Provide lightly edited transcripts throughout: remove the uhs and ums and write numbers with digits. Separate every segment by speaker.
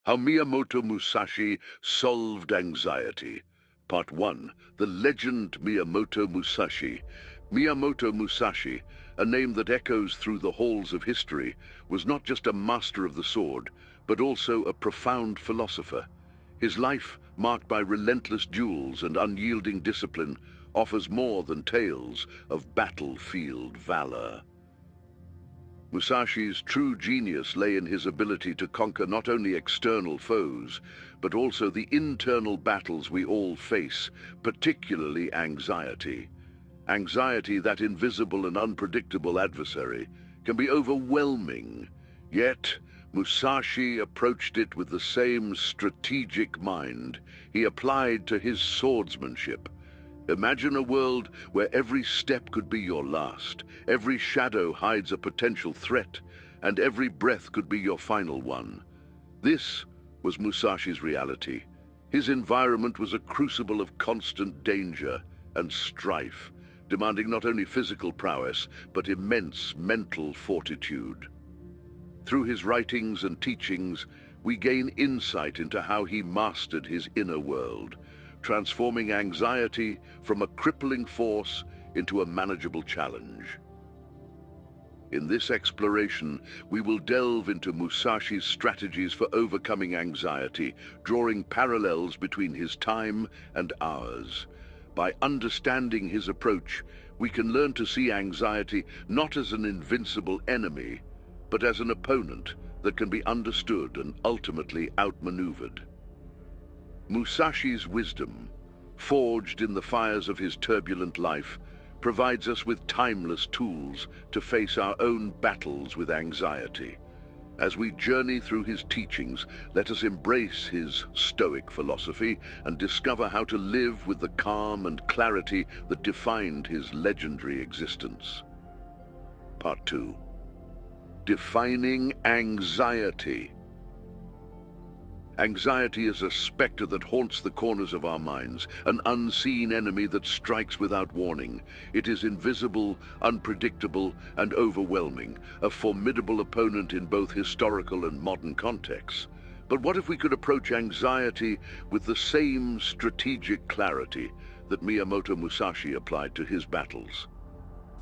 Speaker 1: How Miyamoto Musashi Solved Anxiety. Part 1. The Legend Miyamoto Musashi. Miyamoto Musashi, a name that echoes through the halls of history, was not just a master of the sword, but also a profound philosopher. His life, marked by relentless duels and unyielding discipline, offers more than tales of battlefield valor. Musashi's true genius lay in his ability to conquer not only external foes, but also the internal battles we all face, particularly anxiety. Anxiety, that invisible and unpredictable adversary, can be overwhelming. Yet, Musashi approached it with the same strategic mind he applied to his swordsmanship. Imagine a world where every step could be your last, every shadow hides a potential threat, and every breath could be your final one. This was Musashi's reality. His environment was a crucible of constant danger and strife, demanding not only physical prowess, but immense mental fortitude. Through his writings and teachings, we gain insight into how he mastered his inner world, transforming anxiety from a crippling force into a manageable challenge. In this exploration, we will delve into Musashi's strategies for overcoming anxiety, drawing parallels between his time and ours. By understanding his approach, we can learn to see anxiety not as an invincible enemy, but as an opponent that can be understood and ultimately outmaneuvered. Musashi's wisdom, forged in the fires of his turbulent life, provides us with timeless tools to face our own battles with anxiety. As we journey through his teachings, let us embrace his Stoic philosophy and discover how to live with the calm and clarity that defined his legendary existence. Part 2. Defining anxiety. Anxiety is a specter that haunts the corners of our minds, an unseen enemy that strikes without warning. It is invisible, unpredictable, and overwhelming, a formidable opponent in both historical and modern contexts. But what if we could approach anxiety with the same strategic clarity that Miyamoto Musashi applied to his battles?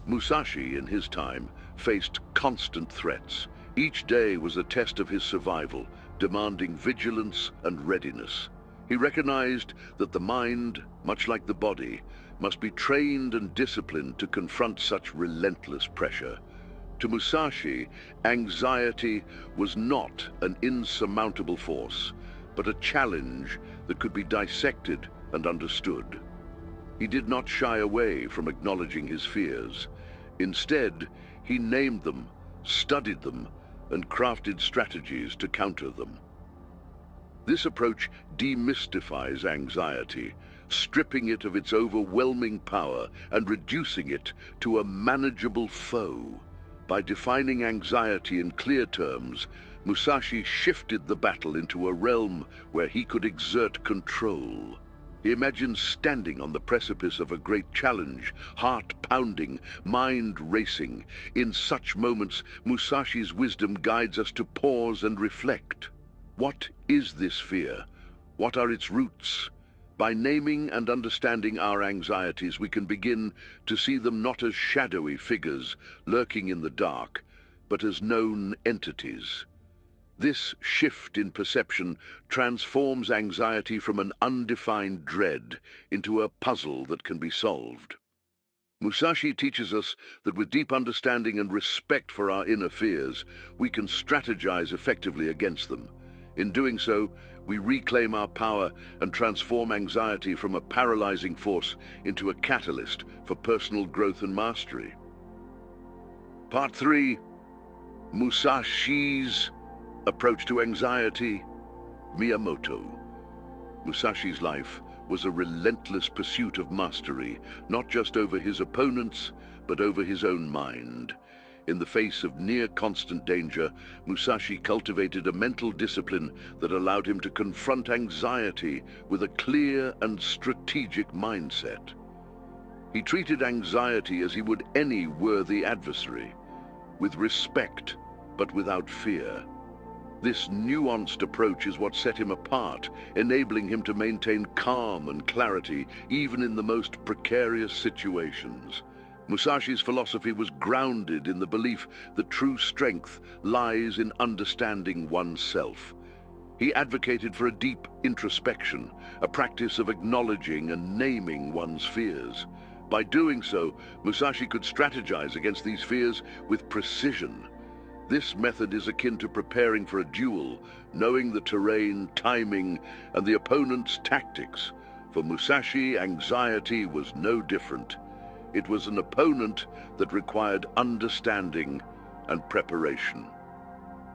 Speaker 1: Musashi, in his time, faced constant threats. Each day was a test of his survival, demanding vigilance and readiness. He recognized that the mind, much like the body, must be trained and disciplined to confront such relentless pressure. To Musashi, anxiety was not an insurmountable force, but a challenge that could be dissected and understood. He did not shy away from acknowledging his fears. Instead, he named them, studied them, and crafted strategies to counter them. This approach demystifies anxiety, stripping it of its overwhelming power and reducing it to a manageable foe. By defining anxiety in clear terms, Musashi shifted the battle into a realm where he could exert control. He imagined standing on the precipice of a great challenge, heart pounding, mind racing. In such moments, Musashi's wisdom guides us to pause and reflect. What is this fear? What are its roots? By naming and understanding our anxieties, we can begin to see them not as shadowy figures lurking in the dark, but as known entities. This shift in perception transforms anxiety from an undefined dread into a puzzle that can be solved. Musashi teaches us that with deep understanding and respect for our inner fears, we can strategize effectively against them. In doing so, we reclaim our power and transform anxiety from a paralyzing force into a catalyst for personal growth and mastery. Part 3. Musashi's approach to anxiety. Miyamoto. Musashi's life was a relentless pursuit of mastery, not just over his opponents, but over his own mind. In the face of near-constant danger, Musashi cultivated a mental discipline that allowed him to confront anxiety with a clear and strategic mindset. He treated anxiety as he would any worthy adversary, with respect, but without fear. This nuanced approach is what set him apart, enabling him to maintain calm and clarity even in the most precarious situations. Musashi's philosophy was grounded in the belief that true strength lies in understanding oneself. He advocated for a deep introspection, a practice of acknowledging and naming one's fears. By doing so, Musashi could strategize against these fears with precision. This method is akin to preparing for a duel, knowing the terrain, timing, and the opponent's tactics. For Musashi, anxiety was no different. It was an opponent that required understanding and preparation.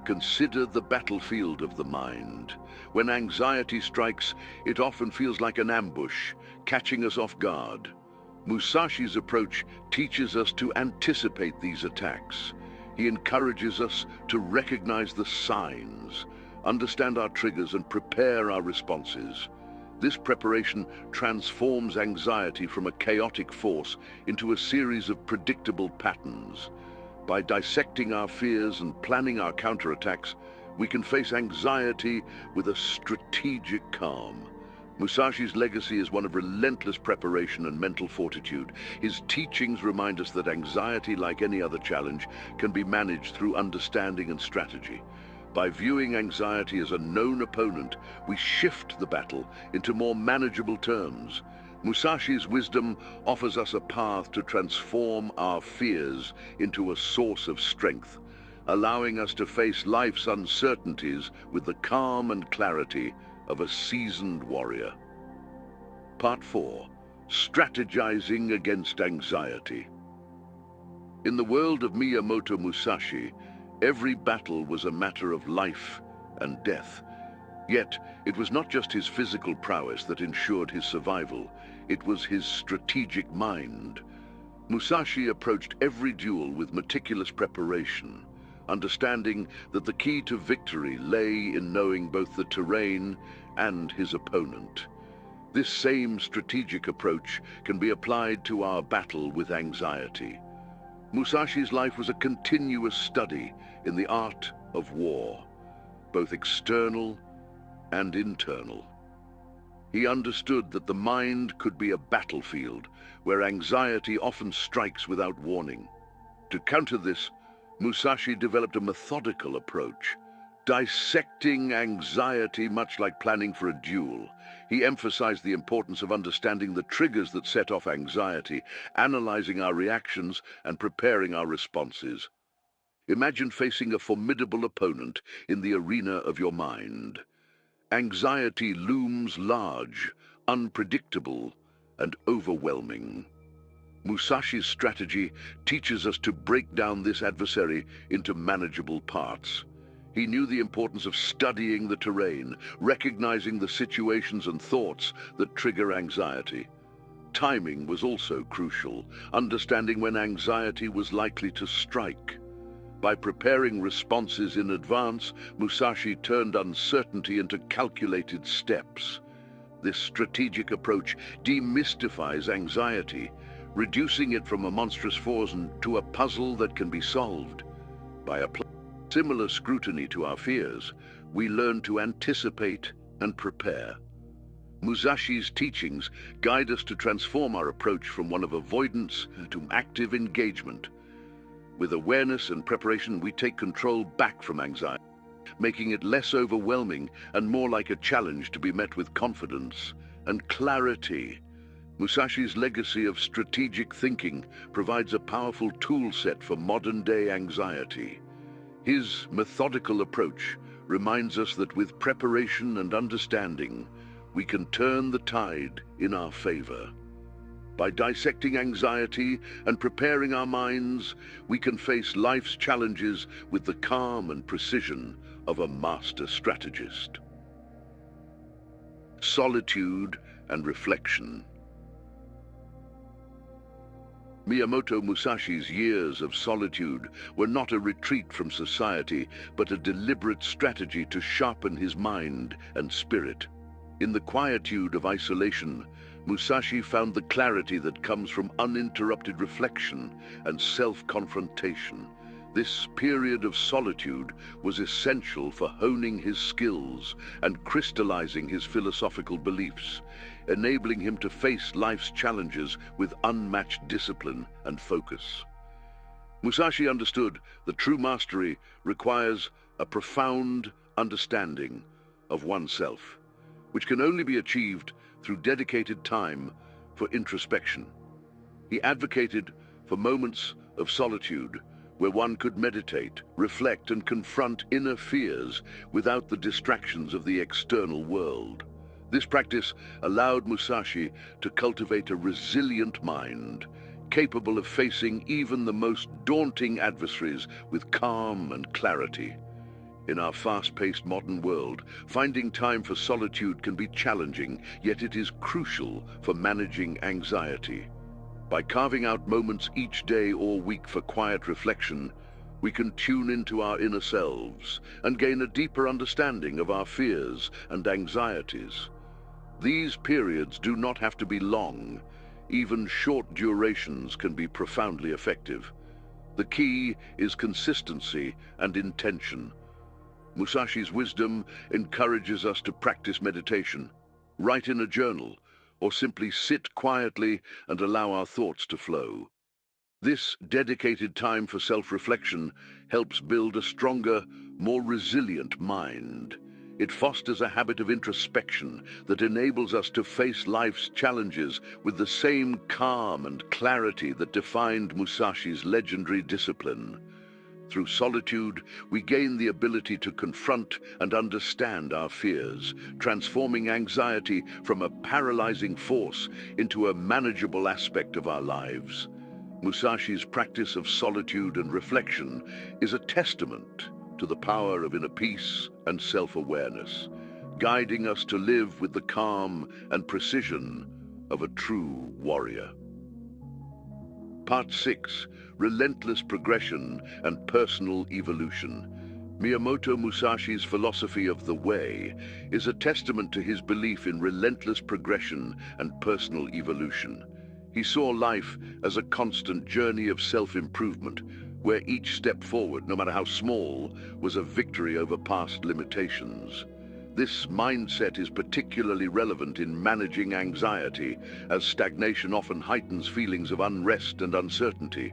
Speaker 1: Consider the battlefield of the mind. When anxiety strikes, it often feels like an ambush, catching us off guard. Musashi's approach teaches us to anticipate these attacks. He encourages us to recognize the signs, understand our triggers, and prepare our responses. This preparation transforms anxiety from a chaotic force into a series of predictable patterns. By dissecting our fears and planning our counterattacks, we can face anxiety with a strategic calm. Musashi's legacy is one of relentless preparation and mental fortitude. His teachings remind us that anxiety, like any other challenge, can be managed through understanding and strategy. By viewing anxiety as a known opponent, we shift the battle into more manageable terms. Musashi's wisdom offers us a path to transform our fears into a source of strength, allowing us to face life's uncertainties with the calm and clarity of a seasoned warrior. Part 4. Strategizing against anxiety. In the world of Miyamoto Musashi, every battle was a matter of life and death. Yet, it was not just his physical prowess that ensured his survival, it was his strategic mind. Musashi approached every duel with meticulous preparation, understanding that the key to victory lay in knowing both the terrain and his opponent. This same strategic approach can be applied to our battle with anxiety. Musashi's life was a continuous study in the art of war, both external and internal. He understood that the mind could be a battlefield where anxiety often strikes without warning. To counter this, Musashi developed a methodical approach, dissecting anxiety much like planning for a duel. He emphasized the importance of understanding the triggers that set off anxiety, analyzing our reactions, and preparing our responses. Imagine facing a formidable opponent in the arena of your mind. Anxiety looms large, unpredictable, and overwhelming. Musashi's strategy teaches us to break down this adversary into manageable parts. He knew the importance of studying the terrain, recognizing the situations and thoughts that trigger anxiety. Timing was also crucial, understanding when anxiety was likely to strike. By preparing responses in advance, Musashi turned uncertainty into calculated steps. This strategic approach demystifies anxiety, reducing it from a monstrous force to a puzzle that can be solved. By applying similar scrutiny to our fears, we learn to anticipate and prepare. Musashi's teachings guide us to transform our approach from one of avoidance to active engagement. With awareness and preparation, we take control back from anxiety, making it less overwhelming and more like a challenge to be met with confidence and clarity. Musashi's legacy of strategic thinking provides a powerful tool set for modern-day anxiety. His methodical approach reminds us that with preparation and understanding, we can turn the tide in our favor. By dissecting anxiety and preparing our minds, we can face life's challenges with the calm and precision of a master strategist. Solitude and reflection. Miyamoto Musashi's years of solitude were not a retreat from society, but a deliberate strategy to sharpen his mind and spirit. In the quietude of isolation, Musashi found the clarity that comes from uninterrupted reflection and self-confrontation. This period of solitude was essential for honing his skills and crystallizing his philosophical beliefs, enabling him to face life's challenges with unmatched discipline and focus. Musashi understood that true mastery requires a profound understanding of oneself, which can only be achieved through dedicated time for introspection. He advocated for moments of solitude where one could meditate, reflect, and confront inner fears without the distractions of the external world. This practice allowed Musashi to cultivate a resilient mind, capable of facing even the most daunting adversaries with calm and clarity. In our fast-paced modern world, finding time for solitude can be challenging, yet it is crucial for managing anxiety. By carving out moments each day or week for quiet reflection, we can tune into our inner selves and gain a deeper understanding of our fears and anxieties. These periods do not have to be long. Even short durations can be profoundly effective. The key is consistency and intention. Musashi's wisdom encourages us to practice meditation, write in a journal, or simply sit quietly and allow our thoughts to flow. This dedicated time for self-reflection helps build a stronger, more resilient mind. It fosters a habit of introspection that enables us to face life's challenges with the same calm and clarity that defined Musashi's legendary discipline. Through solitude, we gain the ability to confront and understand our fears, transforming anxiety from a paralyzing force into a manageable aspect of our lives. Musashi's practice of solitude and reflection is a testament to the power of inner peace and self-awareness, guiding us to live with the calm and precision of a true warrior. Part 6. Relentless Progression and Personal Evolution. Miyamoto Musashi's philosophy of the way is a testament to his belief in relentless progression and personal evolution. He saw life as a constant journey of self-improvement, where each step forward, no matter how small, was a victory over past limitations. This mindset is particularly relevant in managing anxiety, as stagnation often heightens feelings of unrest and uncertainty.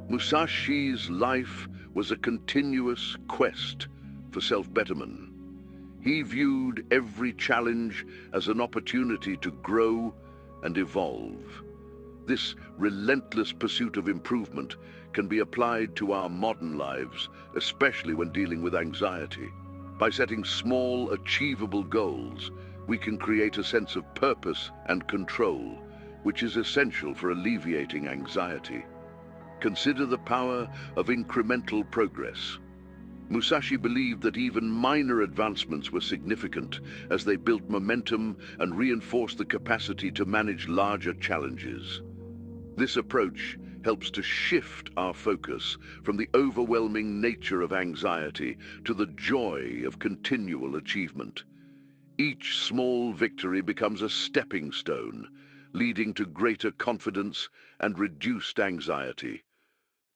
Speaker 1: Musashi's life was a continuous quest for self-betterment. He viewed every challenge as an opportunity to grow and evolve. This relentless pursuit of improvement can be applied to our modern lives, especially when dealing with anxiety. By setting small, achievable goals, we can create a sense of purpose and control, which is essential for alleviating anxiety. Consider the power of incremental progress. Musashi believed that even minor advancements were significant as they built momentum and reinforced the capacity to manage larger challenges. This approach helps to shift our focus from the overwhelming nature of anxiety to the joy of continual achievement. Each small victory becomes a stepping stone, leading to greater confidence and reduced anxiety.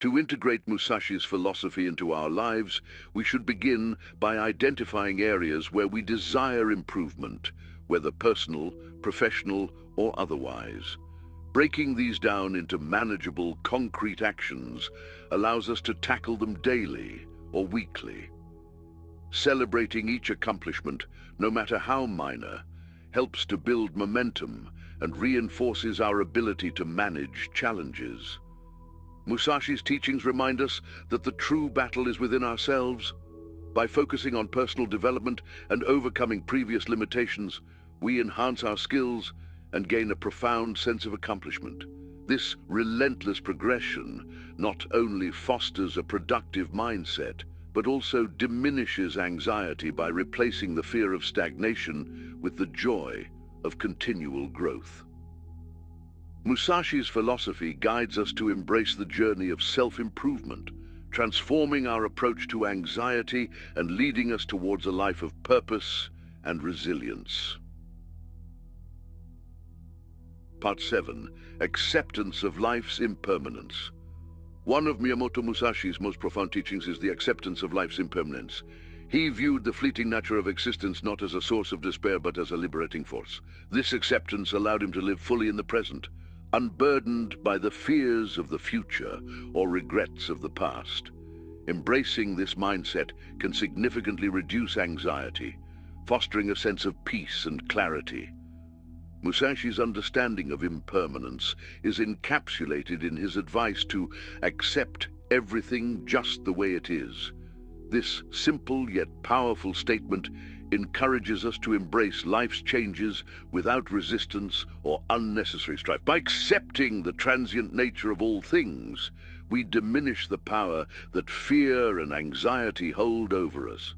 Speaker 1: To integrate Musashi's philosophy into our lives, we should begin by identifying areas where we desire improvement, whether personal, professional, or otherwise. Breaking these down into manageable, concrete actions allows us to tackle them daily or weekly. Celebrating each accomplishment, no matter how minor, helps to build momentum and reinforces our ability to manage challenges. Musashi's teachings remind us that the true battle is within ourselves. By focusing on personal development and overcoming previous limitations, we enhance our skills and gain a profound sense of accomplishment. This relentless progression not only fosters a productive mindset, but also diminishes anxiety by replacing the fear of stagnation with the joy of continual growth. Musashi's philosophy guides us to embrace the journey of self-improvement, transforming our approach to anxiety and leading us towards a life of purpose and resilience. Part 7. Acceptance of life's impermanence. One of Miyamoto Musashi's most profound teachings is the acceptance of life's impermanence. He viewed the fleeting nature of existence not as a source of despair but as a liberating force. This acceptance allowed him to live fully in the present, unburdened by the fears of the future or regrets of the past. Embracing this mindset can significantly reduce anxiety, fostering a sense of peace and clarity. Musashi's understanding of impermanence is encapsulated in his advice to accept everything just the way it is. This simple yet powerful statement encourages us to embrace life's changes without resistance or unnecessary strife. By accepting the transient nature of all things, we diminish the power that fear and anxiety hold over us.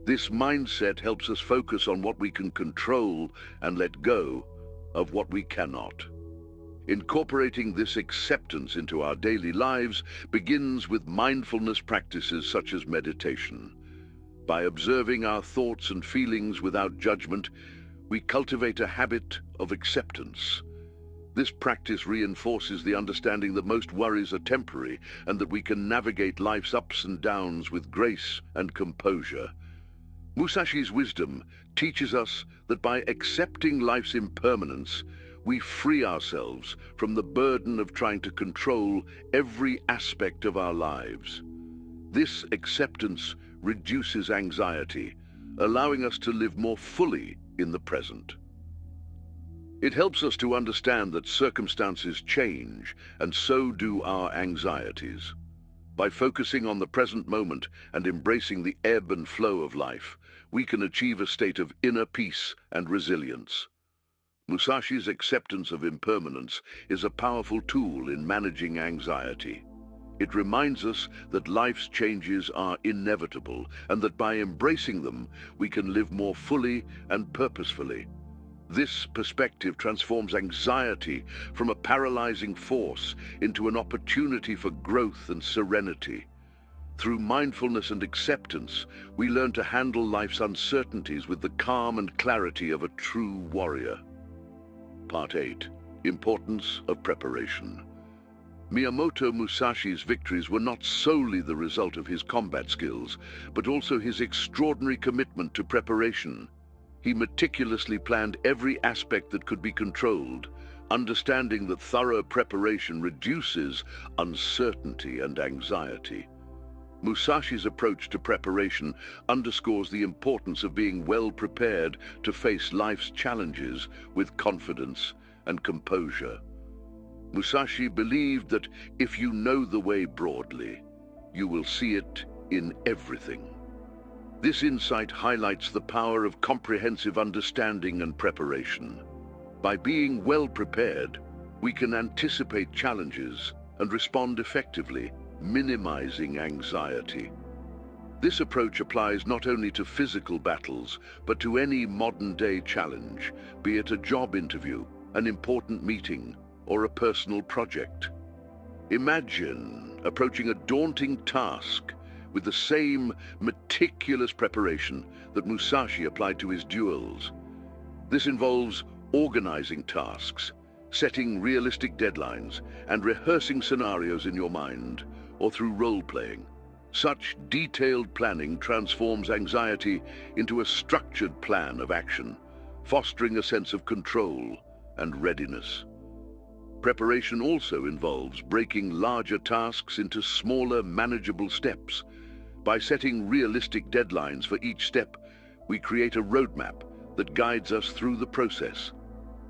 Speaker 1: This mindset helps us focus on what we can control and let go of what we cannot. Incorporating this acceptance into our daily lives begins with mindfulness practices such as meditation. By observing our thoughts and feelings without judgment, we cultivate a habit of acceptance. This practice reinforces the understanding that most worries are temporary and that we can navigate life's ups and downs with grace and composure. Musashi's wisdom teaches us that by accepting life's impermanence, we free ourselves from the burden of trying to control every aspect of our lives. This acceptance reduces anxiety, allowing us to live more fully in the present. It helps us to understand that circumstances change, and so do our anxieties. By focusing on the present moment and embracing the ebb and flow of life, we can achieve a state of inner peace and resilience. Musashi's acceptance of impermanence is a powerful tool in managing anxiety. It reminds us that life's changes are inevitable and that by embracing them, we can live more fully and purposefully. This perspective transforms anxiety from a paralyzing force into an opportunity for growth and serenity. Through mindfulness and acceptance, we learn to handle life's uncertainties with the calm and clarity of a true warrior. Part 8. Importance of preparation. Miyamoto Musashi's victories were not solely the result of his combat skills, but also his extraordinary commitment to preparation. He meticulously planned every aspect that could be controlled, understanding that thorough preparation reduces uncertainty and anxiety. Musashi's approach to preparation underscores the importance of being well prepared to face life's challenges with confidence and composure. Musashi believed that if you know the way broadly, you will see it in everything. This insight highlights the power of comprehensive understanding and preparation. By being well prepared, we can anticipate challenges and respond effectively, minimizing anxiety. This approach applies not only to physical battles, but to any modern-day challenge, be it a job interview, an important meeting, or a personal project. Imagine approaching a daunting task with the same meticulous preparation that Musashi applied to his duels. This involves organizing tasks, setting realistic deadlines, and rehearsing scenarios in your mind, or through role-playing. Such detailed planning transforms anxiety into a structured plan of action, fostering a sense of control and readiness. Preparation also involves breaking larger tasks into smaller, manageable steps. By setting realistic deadlines for each step, we create a roadmap that guides us through the process.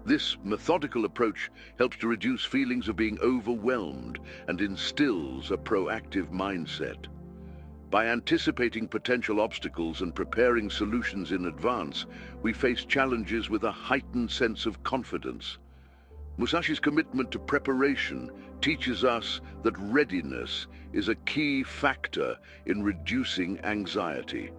Speaker 1: This methodical approach helps to reduce feelings of being overwhelmed and instills a proactive mindset. By anticipating potential obstacles and preparing solutions in advance, we face challenges with a heightened sense of confidence. Musashi's commitment to preparation teaches us that readiness is a key factor in reducing anxiety.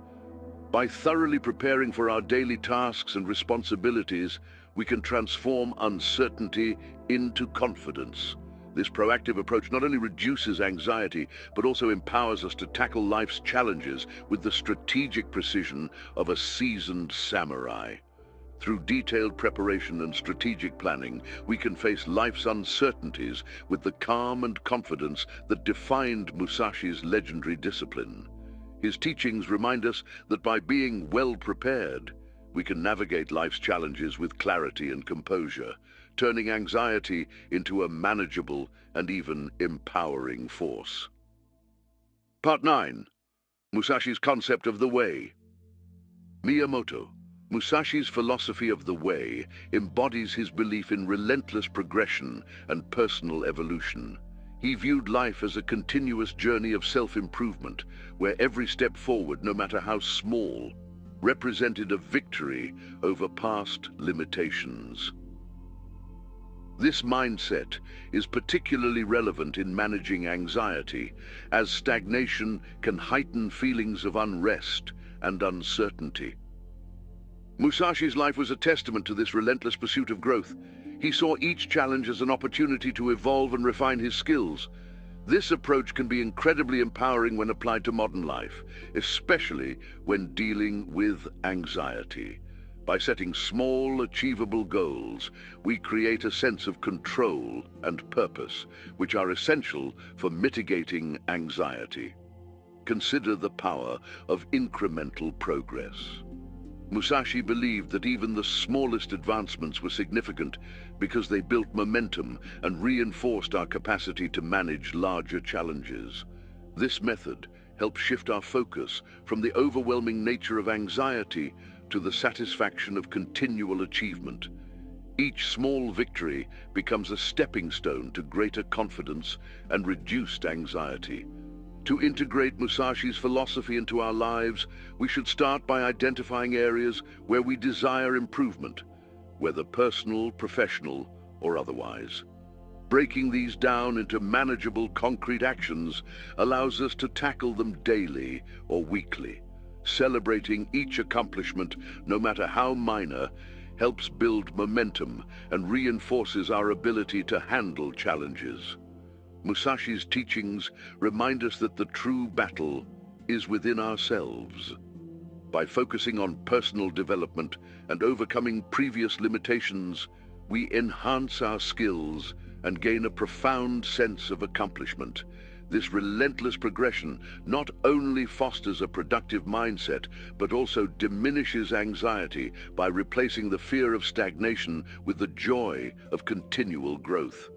Speaker 1: By thoroughly preparing for our daily tasks and responsibilities, we can transform uncertainty into confidence. This proactive approach not only reduces anxiety, but also empowers us to tackle life's challenges with the strategic precision of a seasoned samurai. Through detailed preparation and strategic planning, we can face life's uncertainties with the calm and confidence that defined Musashi's legendary discipline. His teachings remind us that by being well prepared, we can navigate life's challenges with clarity and composure, turning anxiety into a manageable and even empowering force. Part 9. Musashi's concept of the way. Miyamoto, Musashi's philosophy of the way, embodies his belief in relentless progression and personal evolution. He viewed life as a continuous journey of self-improvement, where every step forward, no matter how small, represented a victory over past limitations. This mindset is particularly relevant in managing anxiety, as stagnation can heighten feelings of unrest and uncertainty. Musashi's life was a testament to this relentless pursuit of growth. He saw each challenge as an opportunity to evolve and refine his skills. This approach can be incredibly empowering when applied to modern life, especially when dealing with anxiety. By setting small, achievable goals, we create a sense of control and purpose, which are essential for mitigating anxiety. Consider the power of incremental progress. Musashi believed that even the smallest advancements were significant because they built momentum and reinforced our capacity to manage larger challenges. This method helped shift our focus from the overwhelming nature of anxiety to the satisfaction of continual achievement. Each small victory becomes a stepping stone to greater confidence and reduced anxiety. To integrate Musashi's philosophy into our lives, we should start by identifying areas where we desire improvement, whether personal, professional, or otherwise. Breaking these down into manageable, concrete actions allows us to tackle them daily or weekly. Celebrating each accomplishment, no matter how minor, helps build momentum and reinforces our ability to handle challenges. Musashi's teachings remind us that the true battle is within ourselves. By focusing on personal development and overcoming previous limitations, we enhance our skills and gain a profound sense of accomplishment. This relentless progression not only fosters a productive mindset, but also diminishes anxiety by replacing the fear of stagnation with the joy of continual growth.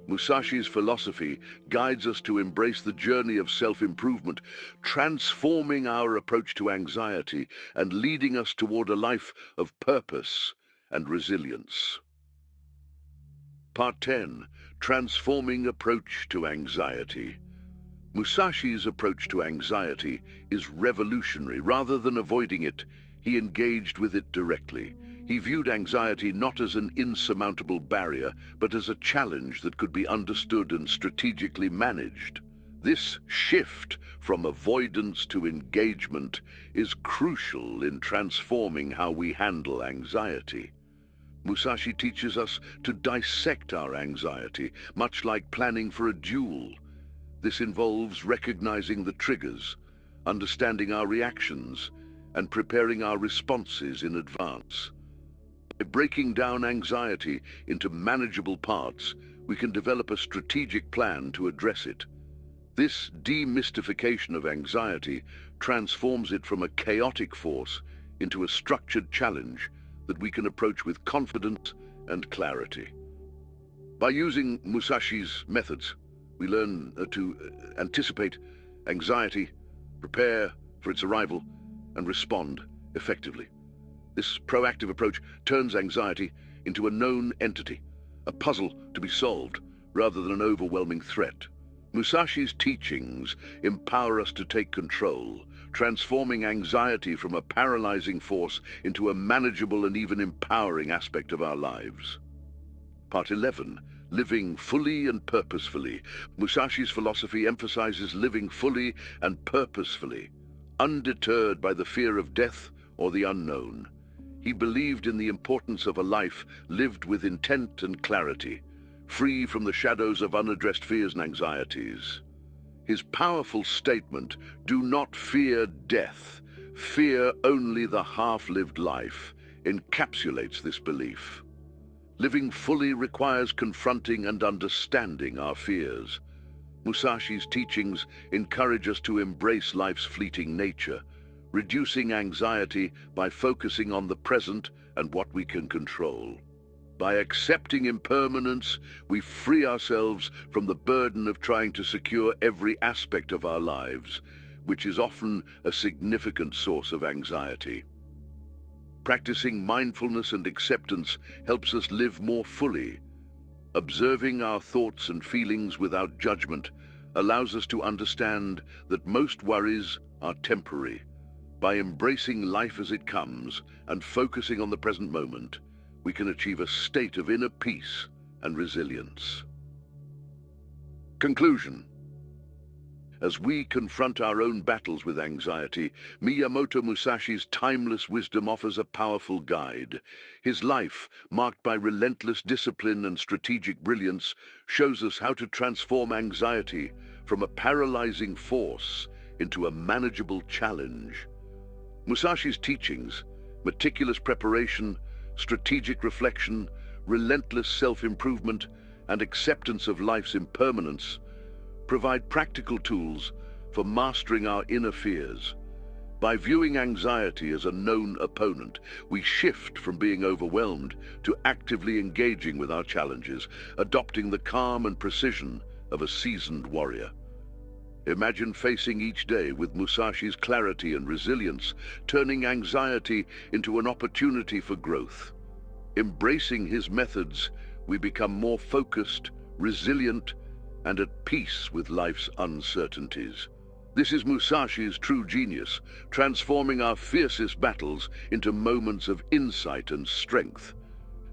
Speaker 1: Musashi's philosophy guides us to embrace the journey of self-improvement, transforming our approach to anxiety and leading us toward a life of purpose and resilience. Part 10. Transforming approach to anxiety. Musashi's approach to anxiety is revolutionary. Rather than avoiding it, he engaged with it directly. He viewed anxiety not as an insurmountable barrier, but as a challenge that could be understood and strategically managed. This shift from avoidance to engagement is crucial in transforming how we handle anxiety. Musashi teaches us to dissect our anxiety, much like planning for a duel. This involves recognizing the triggers, understanding our reactions, and preparing our responses in advance. By breaking down anxiety into manageable parts, we can develop a strategic plan to address it. This demystification of anxiety transforms it from a chaotic force into a structured challenge that we can approach with confidence and clarity. By using Musashi's methods, we learn to anticipate anxiety, prepare for its arrival, and respond effectively. This proactive approach turns anxiety into a known entity, a puzzle to be solved rather than an overwhelming threat. Musashi's teachings empower us to take control, transforming anxiety from a paralyzing force into a manageable and even empowering aspect of our lives. Part 11. Living fully and purposefully. Musashi's philosophy emphasizes living fully and purposefully, undeterred by the fear of death or the unknown. He believed in the importance of a life lived with intent and clarity, free from the shadows of unaddressed fears and anxieties. His powerful statement, "Do not fear death, fear only the half-lived life," encapsulates this belief. Living fully requires confronting and understanding our fears. Musashi's teachings encourage us to embrace life's fleeting nature, reducing anxiety by focusing on the present and what we can control. By accepting impermanence, we free ourselves from the burden of trying to secure every aspect of our lives, which is often a significant source of anxiety. Practicing mindfulness and acceptance helps us live more fully. Observing our thoughts and feelings without judgment allows us to understand that most worries are temporary. By embracing life as it comes and focusing on the present moment, we can achieve a state of inner peace and resilience. Conclusion. As we confront our own battles with anxiety, Miyamoto Musashi's timeless wisdom offers a powerful guide. His life, marked by relentless discipline and strategic brilliance, shows us how to transform anxiety from a paralyzing force into a manageable challenge. Musashi's teachings, meticulous preparation, strategic reflection, relentless self-improvement, and acceptance of life's impermanence provide practical tools for mastering our inner fears. By viewing anxiety as a known opponent, we shift from being overwhelmed to actively engaging with our challenges, adopting the calm and precision of a seasoned warrior. Imagine facing each day with Musashi's clarity and resilience, turning anxiety into an opportunity for growth. Embracing his methods, we become more focused, resilient, and at peace with life's uncertainties. This is Musashi's true genius, transforming our fiercest battles into moments of insight and strength.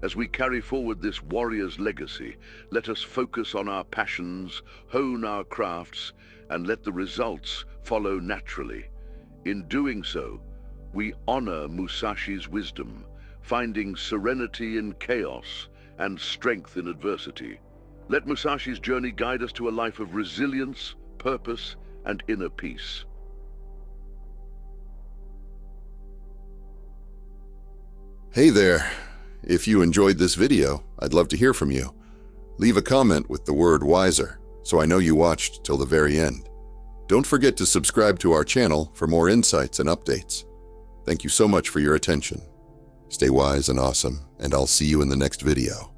Speaker 1: As we carry forward this warrior's legacy, let us focus on our passions, hone our crafts, and let the results follow naturally. In doing so, we honor Musashi's wisdom, finding serenity in chaos and strength in adversity. Let Musashi's journey guide us to a life of resilience, purpose, and inner peace.
Speaker 2: Hey there! If you enjoyed this video, I'd love to hear from you. Leave a comment with the word WISER, so I know you watched till the very end. Don't forget to subscribe to our channel for more insights and updates. Thank you so much for your attention. Stay wise and awesome, and I'll see you in the next video.